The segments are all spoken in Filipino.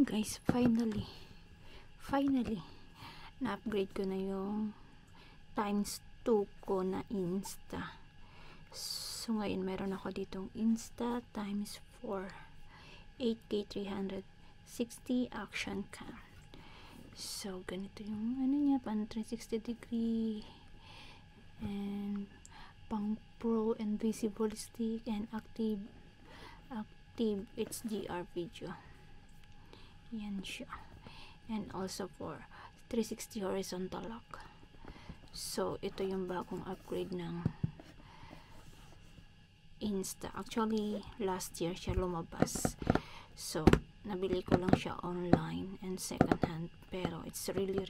Guys, finally na-upgrade ko na yung times 2 ko na Insta. So ngayon meron ako ditong Insta times 4 8K 360 action cam. So ganito yung ano niya, pang 360 degree and pang pro and visible stick and active HDR video. Yan siya. And also for 360 horizontal lock. So ito yung bagong upgrade ng Insta. Actually last year siya lumabas, so nabili ko lang siya online and second hand, pero it's really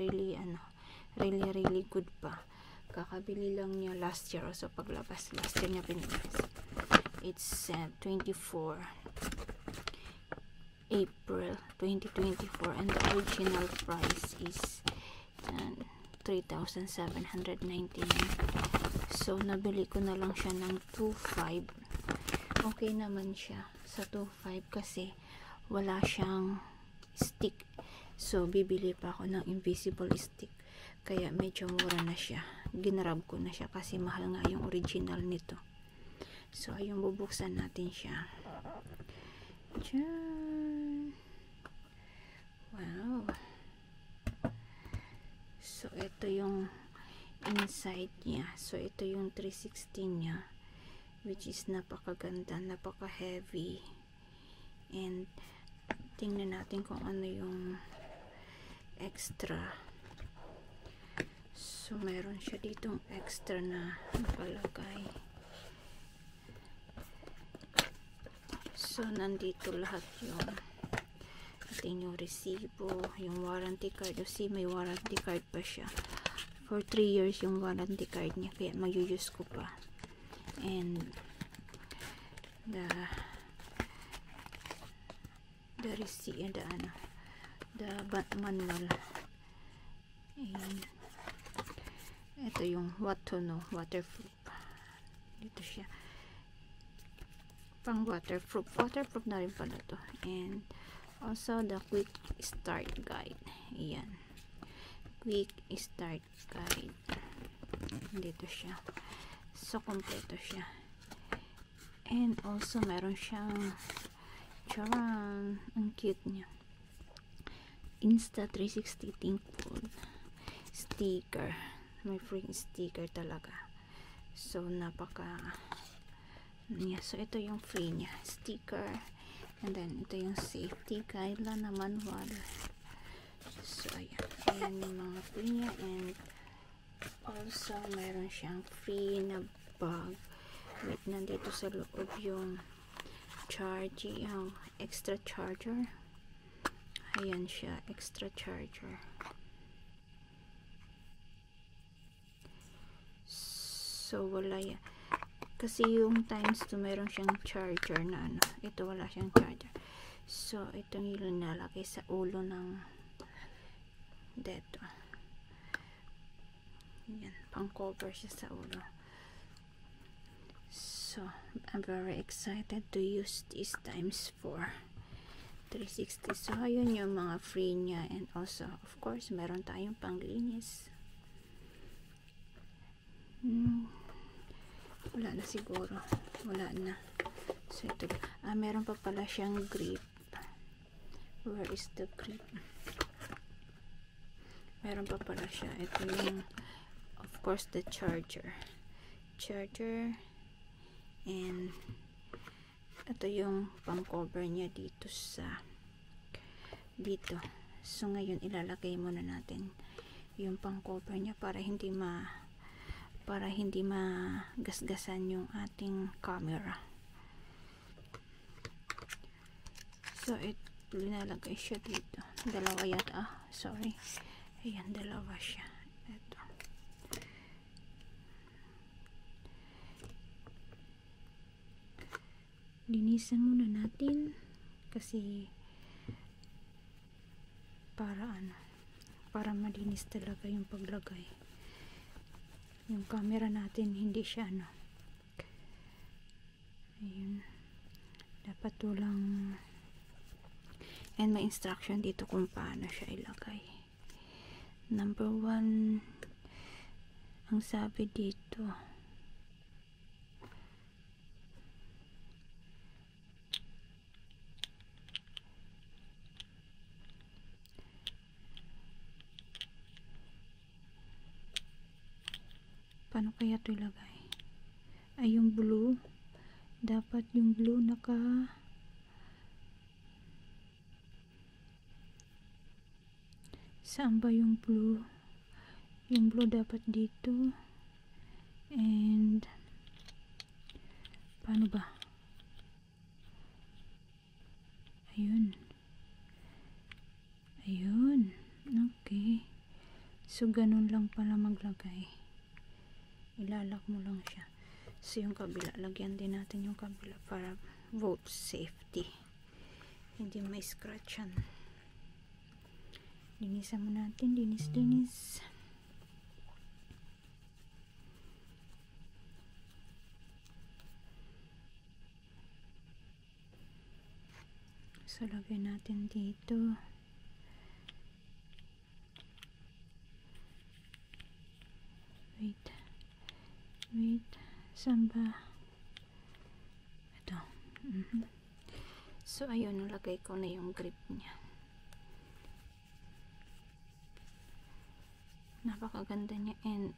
good pa. Kakabili lang niya last year, so paglabas last year niya pinilabas. It's 24 April 2024 and the original price is 3,799. So nabili ko na lang siya ng 2,500. Okay naman siya sa 2,500 kasi wala siyang stick. So bibili pa ako ng invisible stick, kaya medyo mura na siya. Ginrab ko na siya kasi mahal nga yung original nito. So ayun, bubuksan natin siya. Diyan. Wow. So ito yung inside niya. So ito yung 360 niya, which is napakaganda, napaka heavy. And tingnan natin kung ano yung extra. So meron siya ditong extra na nakalagay. So nandito lahat yung ating yung resibo, yung warranty card. O see, may warranty card pa siya. For 3 years yung warranty card niya, kaya mag-use ko pa. And the receipt and the manual. And ito yung what to know, waterproof. Dito siya. Pang waterproof na rin pala to. And also the quick start guide. Ayan, quick start guide. Dito siya. So kompleto siya. And also meron siyang charan, ang cute niya, Insta 360 thankful sticker. May free sticker talaga. So napaka niya. So ito yung free niya, sticker. And then ito yung safety guideline na manual. So ayan yung mga free niya. And also meron siyang free na bag. Wait, nandito sa loob yung charging, extra charger. Ayan siya, extra charger. So wala yan kasi yung times 2 meron siyang charger na ano, ito wala siyang charger. So itong yung nalagay sa ulo ng deto. Yan, pang cover siya sa ulo. So I'm very excited to use this times 4 360. So ayun yung mga free niya. And also of course meron tayong panglinis. Wala na siguro, wala na. So ito, meron pa pala siyang grip. Where is the grip? Meron pa pala siya. Ito yung of course the charger. And ito yung pang cover niya dito sa dito. So ngayon ilalagay muna natin yung pang cover niya para hindi magasgasan yung ating camera. So linalagay siya dito. Dalawa yata. Sorry. Ayan, dalawa siya. Ito. Linisan muna natin kasi para malinis talaga yung paglagay. Yung camera natin hindi siya ayun, dapat walang And may instruction dito kung paano siya ilagay. Number 1, ang sabi dito, paano kaya ito ilagay? Ay, yung blue, dapat yung blue saan ba yung blue? Yung blue dapat dito. And paano ba? Ayun. Okay. So ganun lang pala maglagay. Ilalak mo lang siya. So yung kabila, lagyan din natin yung kabila para vote safety. Hindi may scratch yan. Linisan mo natin. Linis. So lagay natin dito. Wait. Saan ba? Ito. So ayun, nalagay ko na yung grip niya. Napakaganda niya, and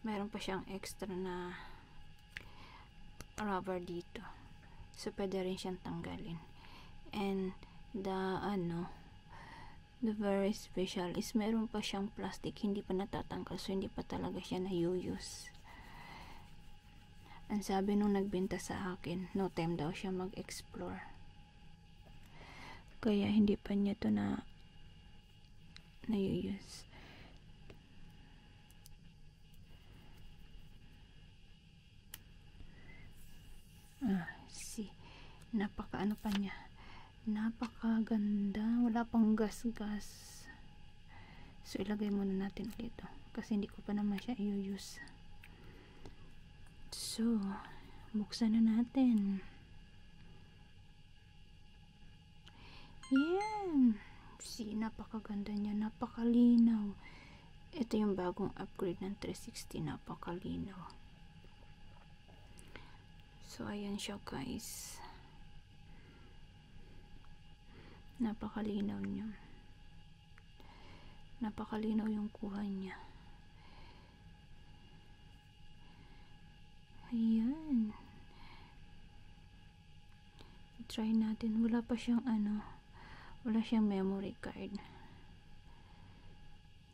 mayroon pa siyang extra na rubber dito. So pwede rin siyang tanggalin. And the very special is meron pa siyang plastic, hindi pa natatanggal, so hindi pa talaga siya na-use. Ang sabi nung nagbenta sa akin, no time daw siya mag-explore. Kaya hindi pa niya to na-use. See, napaka-ano pa niya. Napakaganda. Wala pang gas-gas. So ilagay muna natin ulit ito. Kasi hindi ko pa naman siya i-use. So, buksan na natin. Yan. See, napakaganda niya. Napakalinaw. Ito yung bagong upgrade ng 360. Napakalinaw. So, ayan siya guys. Napakalinaw niya. Napakalinaw yung kuha niya. Ayan. I-try natin. Wala pa siyang wala siyang memory card.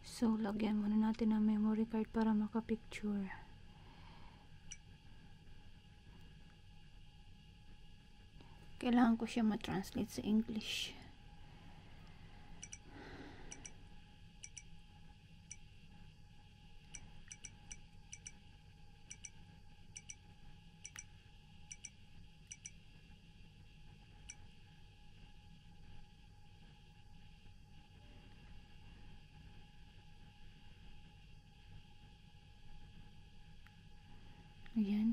So, lagyan muna natin ng memory card para makapicture. Kailangan ko siya ma-translate sa English. Ayan,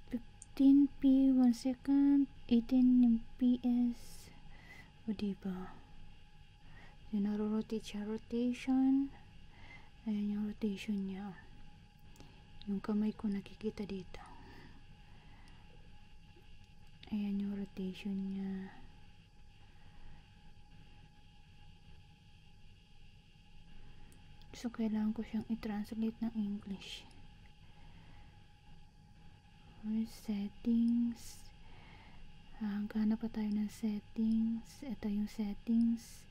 15p 1 second, 18 ps. O diba? Yung naro-rotate siya, rotation. Ayan yung rotation niya. Yung kamay ko nakikita dito. Ayan yung rotation niya. So, kailangan ko siyang i-translate ng English. Settings. Hanap pa tayo ng settings. Ito yung settings.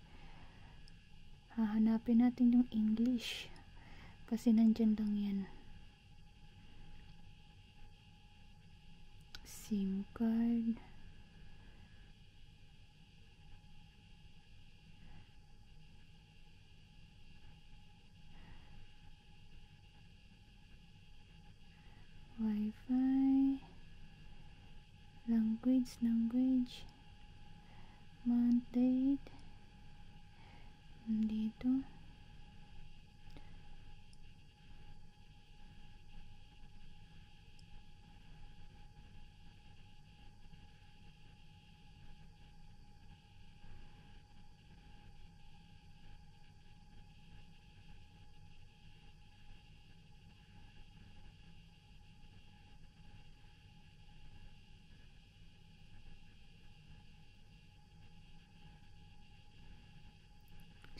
Hahanapin natin yung English. Kasi nandyan lang yan. SIM card. Wi-Fi. Language. Month, date. Dito.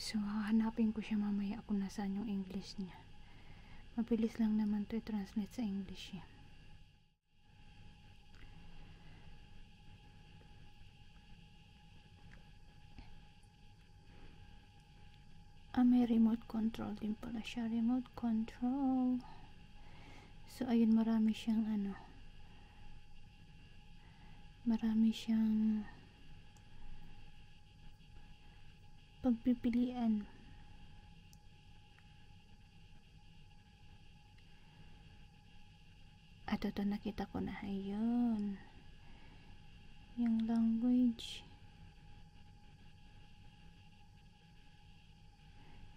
So, hahanapin ko siya mamaya kung nasaan yung English niya. Mabilis lang naman to i-translate sa English eh. May remote control din pala siya. Remote control. So, ayun, marami siyang marami siyang pagpipilian. At ito, nakita ko na. Ayun. Yung language.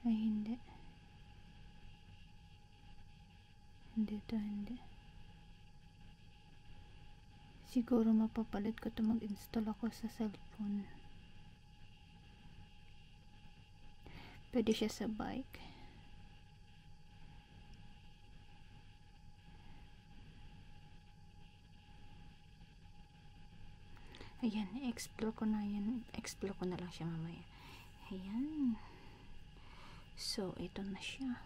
Ay, hindi. Hindi to, hindi. Siguro mapapalit ko to, mag-install ako sa cellphone. Pwede siya sa bike. Ayan, explore ko na yan. Explore ko na lang siya mamaya. Ayan. So, ito na siya.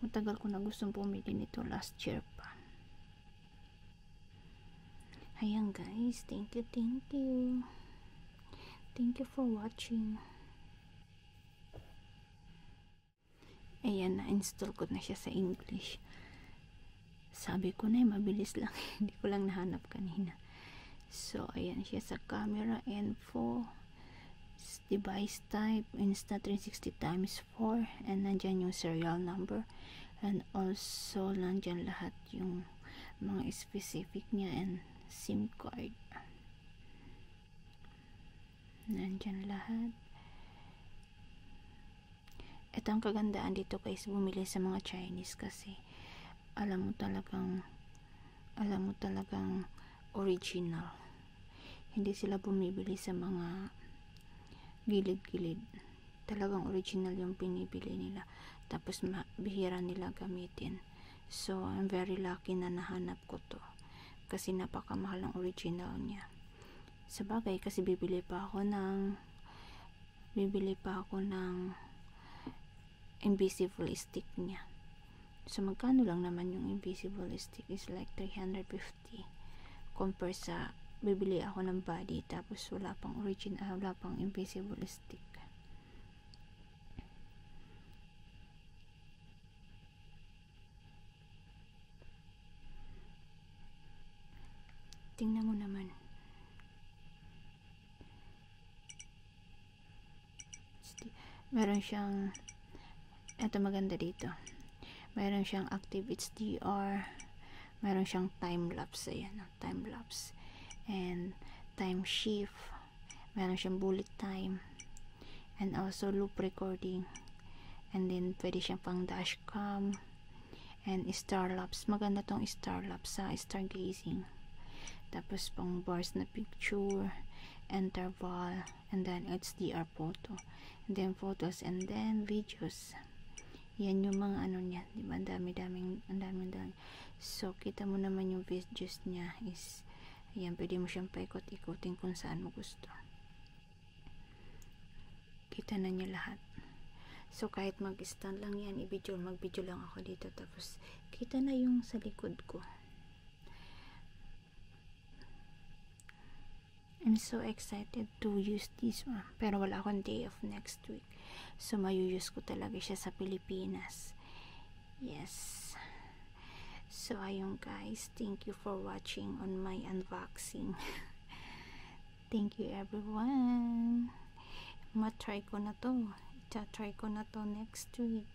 Matagal ko na gustong pumili nito, last year pa. Ayan guys, thank you. Thank you for watching. Ayan, na-install ko na siya sa English. Sabi ko na mabilis lang. Hindi ko lang nahanap kanina. So, ayan siya sa camera info. Device type, Insta360x4, and nandyan yung serial number, and also nandyan lahat yung mga specific niya and SIM card. Nandyan lahat. Ito ang kagandaan dito guys, bumili sa mga Chinese kasi alam mo talagang original. Hindi sila bumibili sa mga gilid-gilid. Talagang original yung pinibili nila. Tapos bihira nila gamitin. So, I'm very lucky na nahanap ko to. Kasi napakamahal ng original niya. Sabagay, kasi bibili pa ako ng invisible stick niya. So, magkano lang naman yung invisible stick is like 350 compare sa bibili ako ng body tapos wala pang original, wala pang invisible stick. Tingnan mo naman. Meron siyang, eto maganda dito. Meron siyang active HDR. Meron siyang time lapse. Ayan, time lapse. And time shift, meron siyang bullet time, and also loop recording, and then pwede siyang pang dashcam and star lapse. Maganda tong star lapse sa stargazing. Tapos pang bars na picture, interval, and then HDR photo, and then photos, and then videos. Yan yung mga niya, diba? Ang dami. So kita mo naman yung videos niya is ayan, pwede mo siyang paikot-ikutin kung saan mo gusto. Kita na niya lahat. So, kahit mag-stand lang yan, mag-video lang ako dito. Tapos, kita na yung sa likod ko. I'm so excited to use this one. Pero wala akong day off next week. So, mayu-use ko talaga siya sa Pilipinas. Yes. So, ayun guys, thank you for watching on my unboxing. Thank you everyone. Try ko na to next week.